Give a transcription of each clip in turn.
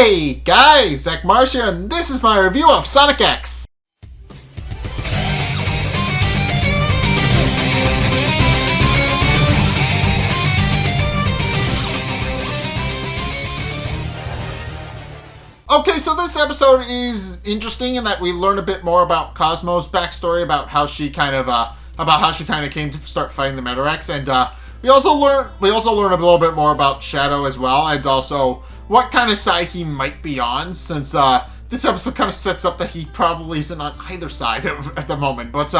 Hey guys, Zack here, and this is my review of Sonic X. Okay, so this episode is interesting in that we learn a bit more about Cosmo's backstory, about how she kind of came to start fighting the Metarex, and we also learn a little bit more about Shadow as well, and also what kind of side he might be on, since this episode kind of sets up that he probably isn't on either side at the moment. But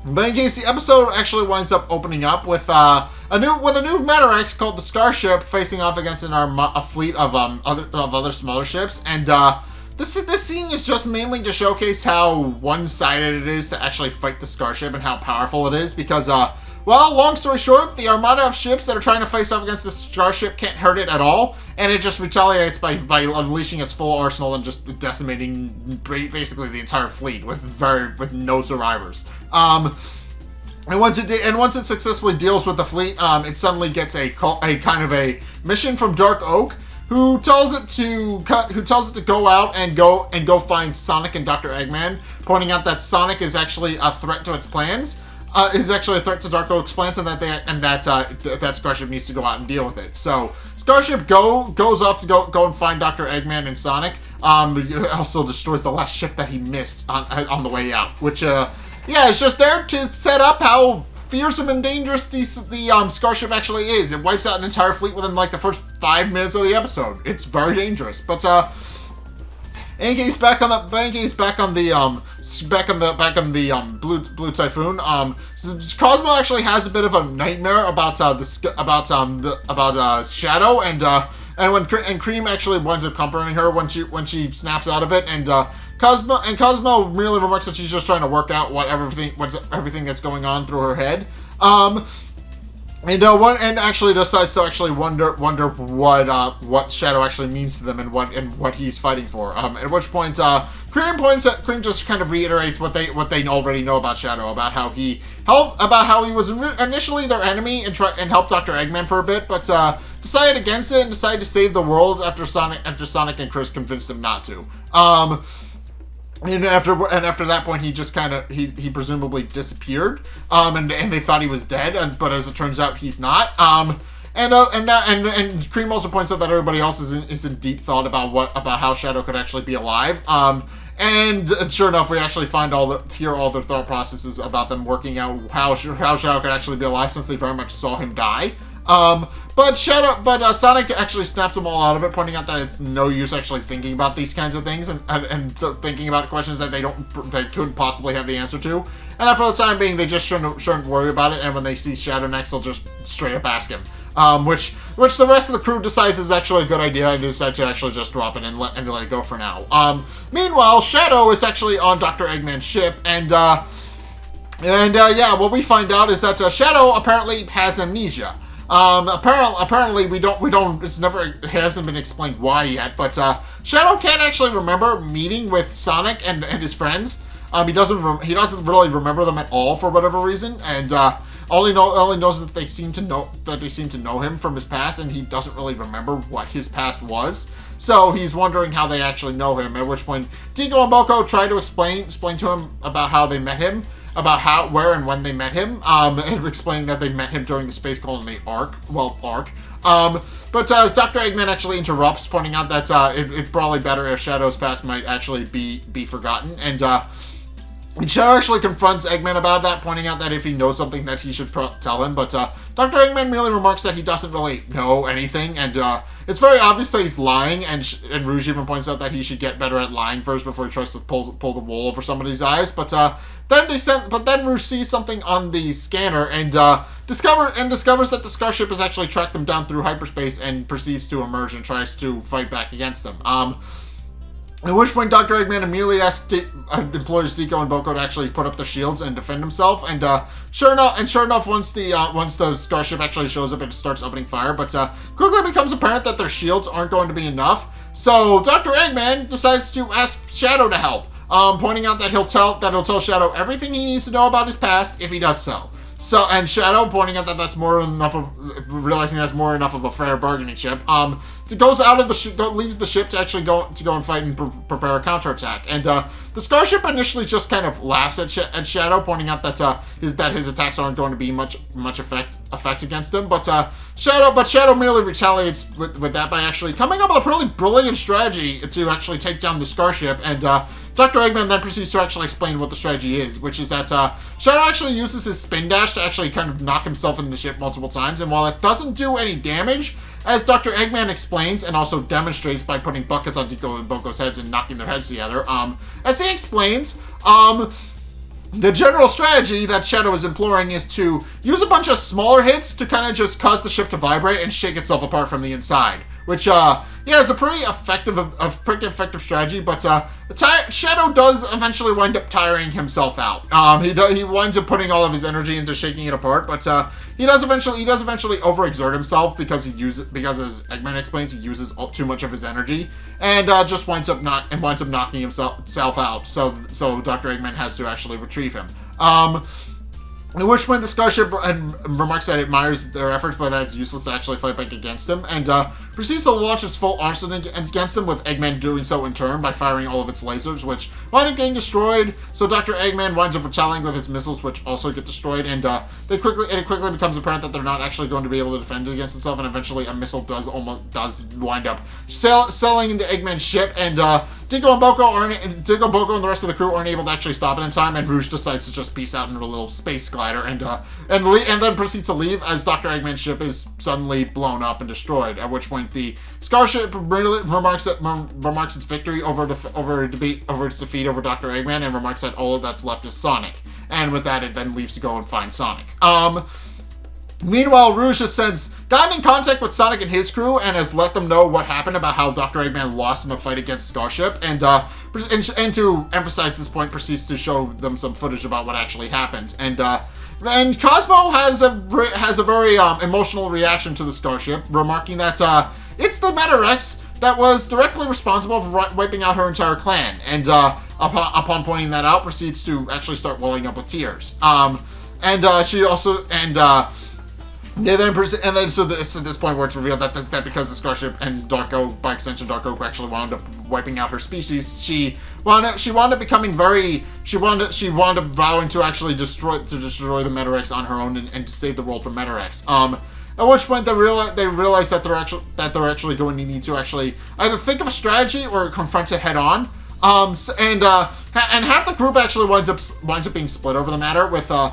in case, the episode actually winds up opening up with a new Metarex called the Starship facing off against a fleet of other smaller ships, and this scene is just mainly to showcase how one-sided it is to actually fight the Starship and how powerful it is, because well, long story short, the armada of ships that are trying to face off against the Starship can't hurt it at all, and it just retaliates by unleashing its full arsenal and just decimating basically the entire fleet with no survivors. And once it successfully deals with the fleet, it suddenly gets a kind of a mission from Dark Oak, who tells it to go out and go find Sonic and Dr. Eggman, pointing out that Sonic is actually a threat to its plans. Is actually a threat to Dark Oak's plans, and that Starship needs to go out and deal with it. So Starship goes off to go and find Dr. Eggman and Sonic. It also destroys the last ship that he missed on the way out, which it's just there to set up how fearsome and dangerous the Starship actually is. It wipes out an entire fleet within like the first 5 minutes of the episode. It's very dangerous, but in case back on the Blue Typhoon, Cosmo actually has a bit of a nightmare about Shadow, and Cream actually winds up comforting her when she snaps out of it, and Cosmo merely remarks that she's just trying to work out everything that's going on through her head. And actually decides to wonder what Shadow actually means to them and what he's fighting for. At which point, Cream just kind of reiterates what they already know about Shadow, about how he was initially their enemy and helped Dr. Eggman for a bit, but decided against it and decided to save the world after Sonic and Chris convinced him not to. And after that point, he just he presumably disappeared. And they thought he was dead, but as it turns out, he's not. And Cream also points out that everybody else is in deep thought about how Shadow could actually be alive. And sure enough, we actually hear all their thought processes about them working out how Shadow could actually be alive, since they very much saw him die. But Sonic actually snaps them all out of it, pointing out that it's no use actually thinking about these kinds of things and thinking about questions that they couldn't possibly have the answer to. And that for the time being, they just shouldn't worry about it. And when they see Shadow next, they'll just straight up ask him. Which the rest of the crew decides is actually a good idea, and decide to actually just drop it and let it go for now. Meanwhile, Shadow is actually on Dr. Eggman's ship, and what we find out is that Shadow apparently has amnesia. Apparently it hasn't been explained why yet, but Shadow can't actually remember meeting with Sonic and his friends. He doesn't really remember them at all for whatever reason, and only knows that they seem to know him from his past, and he doesn't really remember what his past was. So he's wondering how they actually know him, at which point Tico and Boko try to explain to him about how they met him, about where and when they met him, and explaining that they met him during the space colony Ark. But as Dr. Eggman actually interrupts, pointing out that it's probably better if Shadow's past might actually be forgotten, and Shadow actually confronts Eggman about that, pointing out that if he knows something that he should tell him, but Dr. Eggman merely remarks that he doesn't really know anything, and it's very obvious that he's lying, and Rouge even points out that he should get better at lying first before he tries to pull the wool over somebody's eyes, but then Rouge sees something on the scanner and discovers that the Starship has actually tracked them down through hyperspace and proceeds to emerge and tries to fight back against them. At which point, Dr. Eggman immediately implores Zico and Boko to actually put up their shields and defend himself. And sure enough, once the Starship actually shows up, it starts opening fire. But quickly becomes apparent that their shields aren't going to be enough. So Dr. Eggman decides to ask Shadow to help, pointing out that he'll tell Shadow everything he needs to know about his past if he does so. and Shadow pointing out that that's more than enough of, realizing that's more than enough of a fair bargaining chip. Goes out of the ship, leaves the ship to actually go and fight and prepare a counterattack. And the Starship initially just kind of laughs at Shadow, pointing out that his attacks aren't going to be much effect against him. But Shadow merely retaliates with that by actually coming up with a really brilliant strategy to actually take down the Starship. And Dr. Eggman then proceeds to actually explain what the strategy is, which is that Shadow actually uses his spin dash to actually kind of knock himself into the ship multiple times. And while it doesn't do any damage, as Dr. Eggman explains and also demonstrates by putting buckets on Deco and Boko's heads and knocking their heads together, as he explains, the general strategy that Shadow is imploring is to use a bunch of smaller hits to kind of just cause the ship to vibrate and shake itself apart from the inside. Which, is a pretty effective strategy, but Shadow does eventually wind up tiring himself out. He winds up putting all of his energy into shaking it apart, but he does eventually overexert himself because as Eggman explains, he uses too much of his energy, and just winds up knocking himself out. So Dr. Eggman has to actually retrieve him. At which point the Starship remarks that it admires their efforts, but that it's useless to actually fight back against him, and proceeds to launch its full arsenal against him, with Eggman doing so in turn by firing all of its lasers, which wind up getting destroyed. So Dr. Eggman winds up retaliating with its missiles, which also get destroyed, and it quickly becomes apparent that they're not actually going to be able to defend it against itself, and eventually a missile does wind up sailing into Eggman's ship, and Deco and Boko and the rest of the crew aren't able to actually stop it in time, and Rouge decides to just peace out into a little space glider and then proceeds to leave as Dr. Eggman's ship is suddenly blown up and destroyed. At which point the Starship remarks its victory over its defeat over Dr. Eggman, and remarks that all that's left is Sonic. And with that, it then leaves to go and find Sonic. Meanwhile, Rouge has since gotten in contact with Sonic and his crew and has let them know what happened about how Dr. Eggman lost in a fight against Starship, and to emphasize this point, proceeds to show them some footage about what actually happened. And Cosmo has a very emotional reaction to the Starship, remarking that it's the Metarex that was directly responsible for wiping out her entire clan, and upon pointing that out, proceeds to actually start welling up with tears. So at this point where it's revealed that because the Starship and Darko, by extension Darko, actually wound up wiping out her species, she wound up vowing to actually destroy the Metarex on her own and to save the world from Metarex. At which point they realize that they're actually going to need to actually either think of a strategy or confront it head on. And half the group actually winds up being split over the matter, with the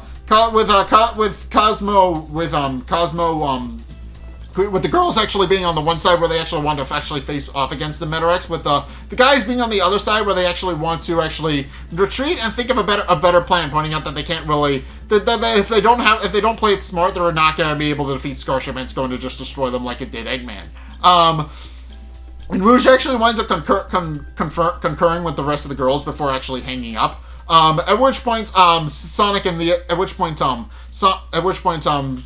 girls actually being on the one side where they actually want to actually face off against the Metarex, with the guys being on the other side where they actually want to actually retreat and think of a better plan, pointing out that they can't really if they don't play it smart, they're not going to be able to defeat Starship, and it's going to just destroy them like it did Eggman. And Rouge actually winds up concurring with the rest of the girls before actually hanging up. At which point,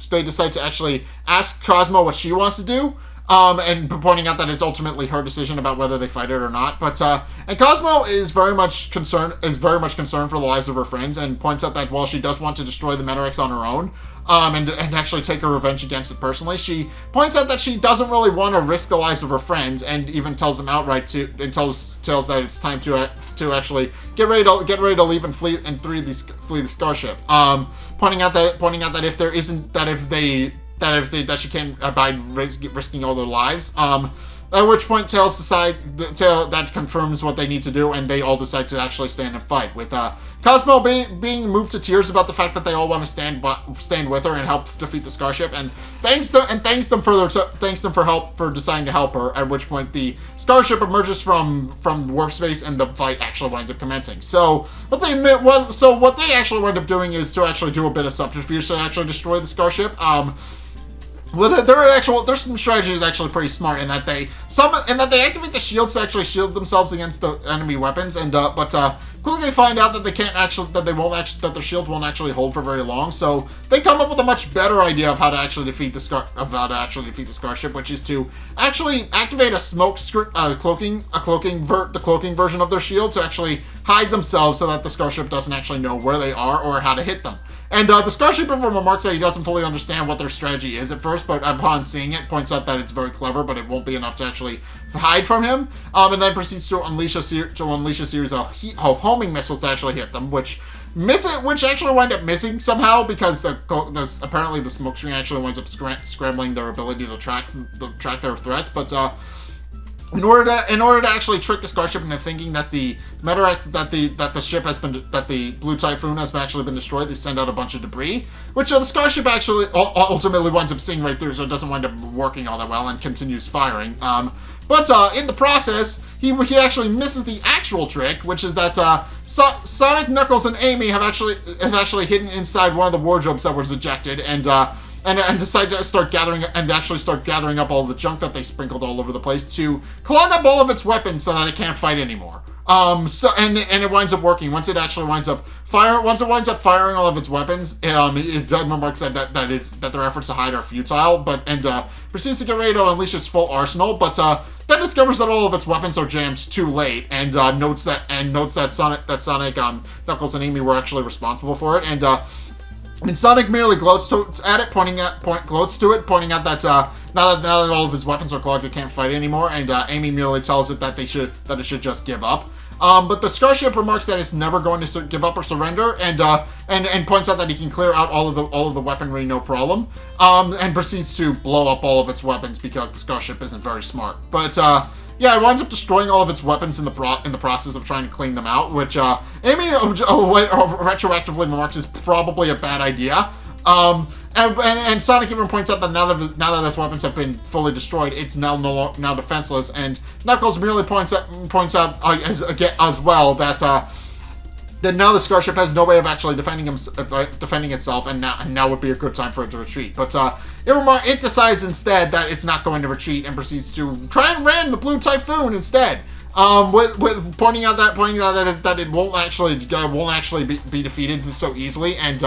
they decide to actually ask Cosmo what she wants to do, and pointing out that it's ultimately her decision about whether they fight it or not. And Cosmo is very much concerned for the lives of her friends, and points out that while she does want to destroy the Metarex on her own, and actually take her revenge against it personally, she points out that she doesn't really want to risk the lives of her friends, and even tells them outright tells that it's time to actually get ready to leave and flee the Starship. Pointing out that she can't abide risking all their lives. At which point that confirms what they need to do, and they all decide to actually stand and fight, with Cosmo being moved to tears about the fact that they all want to stand with her and help defeat the Starship, and thanks them for deciding to help her. At which point the Starship emerges from warp space, and the fight actually winds up commencing. So what they actually wind up doing is to actually do a bit of subterfuge to actually destroy the Starship. Their strategy is actually pretty smart in that they activate the shields to actually shield themselves against the enemy weapons, but quickly they find out that that their shields won't actually hold for very long. So they come up with a much better idea of how to actually defeat the Starship, which is to actually activate a cloaking version of their shield to actually hide themselves so that the Starship doesn't actually know where they are or how to hit them. And the Starship remarks that he doesn't fully understand what their strategy is at first, but upon seeing it, points out that it's very clever, but it won't be enough to actually hide from him. And then proceeds to unleash a series of homing missiles to actually hit them, which actually wind up missing somehow because apparently the smoke screen actually winds up scrambling their ability to track their threats. But in order to actually trick the Starship into thinking that the Metarex that the Blue Typhoon has actually been destroyed, they send out a bunch of debris, which the Starship actually ultimately winds up seeing right through, so it doesn't wind up working all that well and continues firing. But in the process, he actually misses the actual trick, which is that Sonic, Knuckles, and Amy have actually hidden inside one of the wardrobes that was ejected, and decide to start gathering up all the junk that they sprinkled all over the place to clog up all of its weapons so that it can't fight anymore. And it winds up working. Once it winds up firing all of its weapons, it remarks that their efforts to hide are futile, and proceeds to get ready to unleash its full arsenal, but then discovers that all of its weapons are jammed too late, and notes that Sonic, Knuckles, and Amy were actually responsible for it, and Sonic merely gloats to it, pointing out that now that all of his weapons are clogged, it can't fight anymore. And Amy merely tells it that it should just give up. But the Starship remarks that it's never going to give up or surrender, and points out that he can clear out all of the weaponry no problem. And proceeds to blow up all of its weapons because the Starship isn't very smart. But yeah, it winds up destroying all of its weapons in the process of trying to clean them out, which Amy retroactively remarks is probably a bad idea. And Sonic even points out that now that its weapons have been fully destroyed, it's now defenseless. And Knuckles merely points out as well that now the Starship has no way of actually defending itself, and now would be a good time for it to retreat. But it decides instead that it's not going to retreat and proceeds to try and ram the Blue Typhoon instead. With pointing out that it won't actually be defeated so easily, and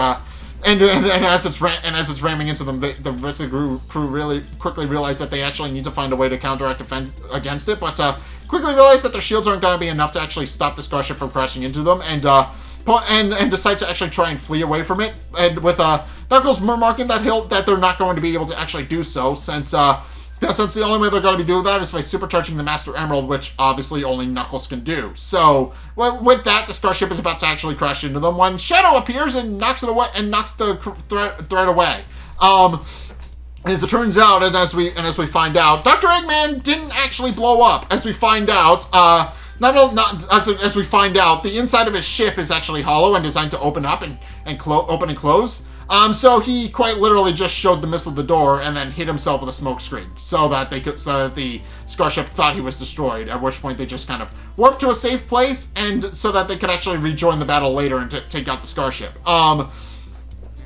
as it's ramming into them, the rest of the crew really quickly realize that they actually need to find a way to counteract defend against it, but quickly realize that their shields aren't going to be enough to actually stop the Starship from crashing into them, and decide to actually try and flee away from it, and with Knuckles remarking that they're not going to be able to actually do so, since the only way they're going to be doing that is by supercharging the Master Emerald, which obviously only Knuckles can do. So, with that, the Starship is about to actually crash into them when Shadow appears and knocks it away and knocks the threat away. As it turns out, and as we find out, Dr. Eggman didn't actually blow up. As we find out, as we find out, the inside of his ship is actually hollow and designed to open up and close. So he quite literally just showed the missile the door and then hit himself with a smoke screen so that the Starship thought he was destroyed, at which point they just kind of warped to a safe place, and so that they could actually rejoin the battle later and take out the Starship.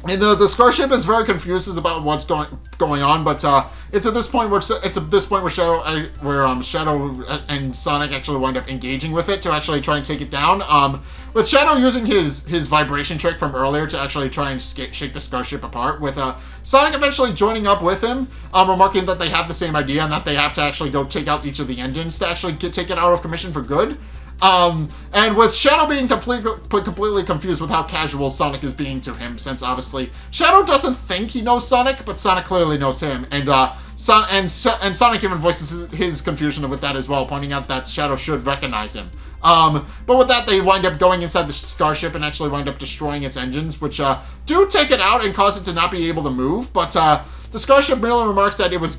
And the Starship is very confused about what's going on, but it's at this point where Shadow and Sonic actually wind up engaging with it to actually try and take it down. With Shadow using his vibration trick from earlier to actually try and shake the Starship apart, with Sonic eventually joining up with him, remarking that they have the same idea and that they have to actually go take out each of the engines to actually take it out of commission for good. And with Shadow being completely confused with how casual Sonic is being to him, since obviously Shadow doesn't think he knows Sonic, but Sonic clearly knows him, and Sonic even voices his confusion with that as well, pointing out that Shadow should recognize him. But with that, they wind up going inside the Starship and actually wind up destroying its engines, which do take it out and cause it to not be able to move, but the Starship merely remarks that it was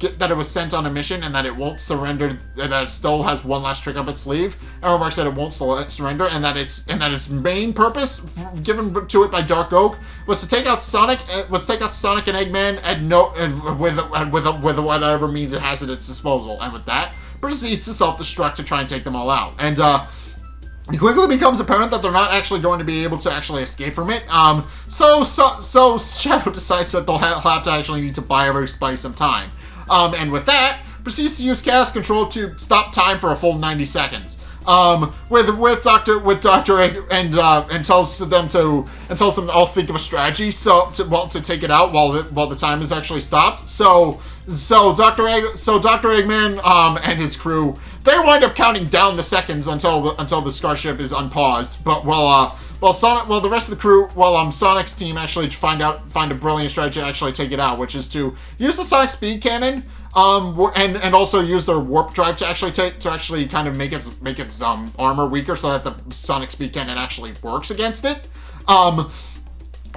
sent on a mission and that it won't surrender, and that it still has one last trick up its sleeve, and remarks that it won't surrender, and that its main purpose given to it by Dark Oak was to take out Sonic and Eggman with whatever means it has at its disposal, and with that proceeds to self-destruct to try and take them all out. And it quickly becomes apparent that they're not actually going to be able to actually escape from it. So Shadow decides that they'll have to actually need to buy some time. And with that, proceeds to use Chaos Control to stop time for a full 90 seconds. With Dr. Egg, and tells them to all think of a strategy to take it out while the time is actually stopped. So Dr. Eggman and his crew, they wind up counting down the seconds until the Starship is unpaused. But while the rest of the crew, Sonic's team actually find a brilliant strategy to actually take it out, which is to use the Sonic Speed Cannon, and also use their warp drive to actually kind of make its armor weaker, so that the Sonic Speed Cannon actually works against it.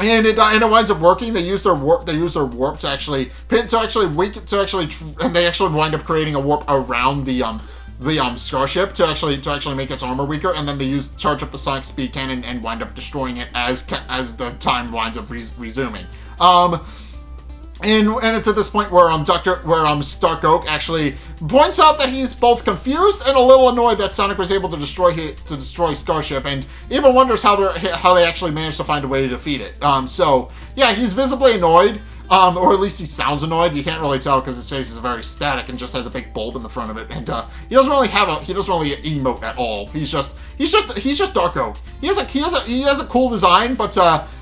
And it winds up working. They use their warp to actually and they actually wind up creating a warp around the Starship to actually make its armor weaker, and then they charge up the Sonic Speed Cannon and wind up destroying it as the time winds up resuming. And it's at this point where Stark Oak actually points out that he's both confused and a little annoyed that Sonic was able to destroy Starship, and even wonders how they actually managed to find a way to defeat it. So yeah, he's visibly annoyed, or at least he sounds annoyed. You can't really tell because his face is very static and just has a big bulb in the front of it, and he doesn't really emote at all. He's just Dark Oak. He has a cool design, but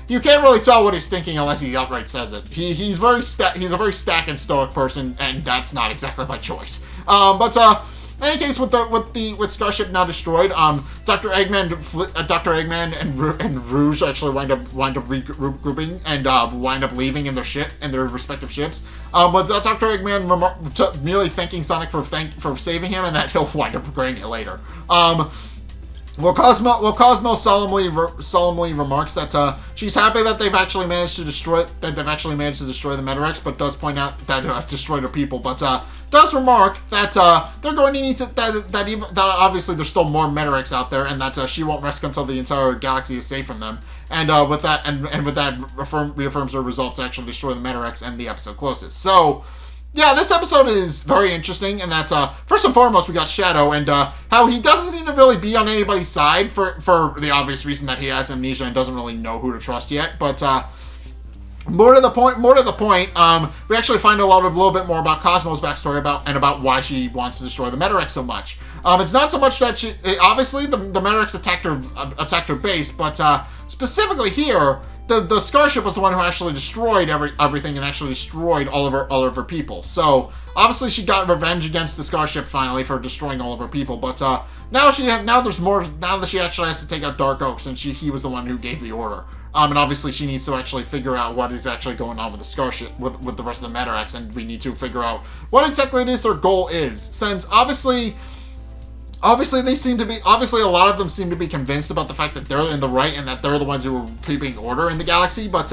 you can't really tell what he's thinking unless he outright says it. He's a very stack and stoic person, and that's not exactly by choice. In any case, with Starship now destroyed, Dr. Eggman and Rouge actually wind up regrouping and wind up leaving in their respective ships. But Dr. Eggman merely thanking Sonic for saving him, and that he'll wind up regretting it later. Cosmo solemnly remarks that she's happy that they've actually managed to destroy the Metarex, but does point out that have destroyed her people. But does remark that they're going to need to that obviously there's still more Metarex out there, and that she won't rest until the entire galaxy is safe from them. And with that reaffirms her resolve to actually destroy the Metarex, and the episode closes. So yeah, this episode is very interesting, and that's first and foremost we got Shadow, and how he doesn't seem to really be on anybody's side for the obvious reason that he has amnesia and doesn't really know who to trust yet. But more to the point, we actually find a little bit more about Cosmo's backstory about why she wants to destroy the Metarex so much. It's not so much that obviously the Metarex attacked her base, but specifically here, the Starship was the one who actually destroyed everything and actually destroyed all of her people. So obviously she got revenge against the Starship finally for destroying all of her people. But now there's more. Now that she actually has to take out Dark Oak, since he was the one who gave the order. And obviously she needs to actually figure out what is actually going on with the Starship, with the rest of the Metarex, and we need to figure out what exactly it is their goal is. Since obviously a lot of them seem to be convinced about the fact that they're in the right and that they're the ones who are keeping order in the galaxy, but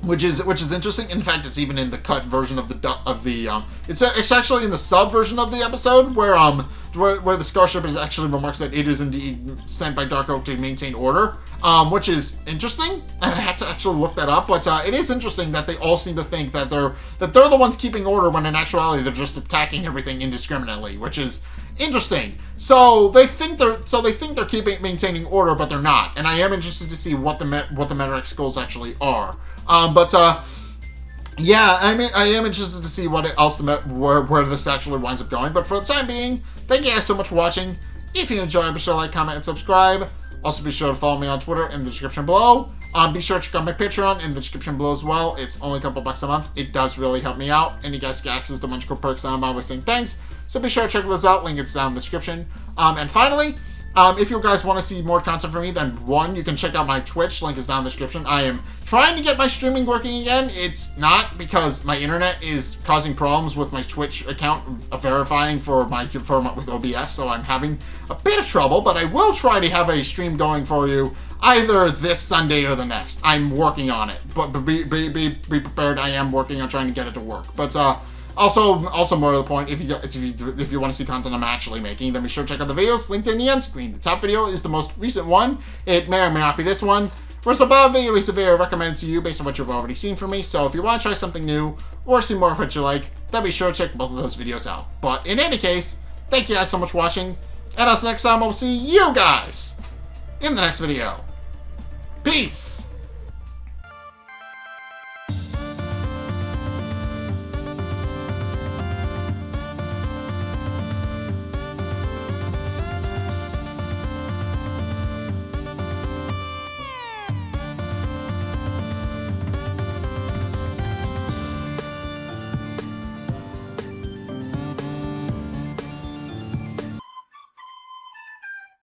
which is interesting. In fact, it's even in the cut version of it's actually in the sub version of the episode where the Starship is actually remarks that it is indeed sent by Dark Oak to maintain order, which is interesting, and I had to actually look that up. But it is interesting that they all seem to think that they're the ones keeping order, when in actuality they're just attacking everything indiscriminately, which is interesting. So they think they're maintaining order, but they're not. And I am interested to see what the Metarex goals actually are. Yeah, I am interested to see where this actually winds up going. But for the time being, thank you guys so much for watching. If you enjoyed, be sure to like, comment, and subscribe. Also, be sure to follow me on Twitter in the description below. Be sure to check out my Patreon in the description below as well. It's only a couple bucks a month. It does really help me out, and you guys get access to a bunch of cool perks, and I'm always saying thanks. So be sure to check those out. Link is down in the description. And finally, if you guys want to see more content from me, then you can check out my Twitch. Link is down in the description. I am trying to get my streaming working again. It's not, because my internet is causing problems with my Twitch account verifying with OBS, so I'm having a bit of trouble, but I will try to have a stream going for you either this Sunday or the next. I'm working on it, but be prepared. I am working on trying to get it to work. But also more to the point, if you want to see content I'm actually making, then be sure to check out the videos linked in the end screen. The top video is the most recent one. It may or may not be this one. Whereas the bottom video is a video recommended to you based on what you've already seen from me. So if you want to try something new or see more of what you like, then be sure to check both of those videos out. But in any case, thank you guys so much for watching, and until next time, I'll see you guys in the next video. Peace!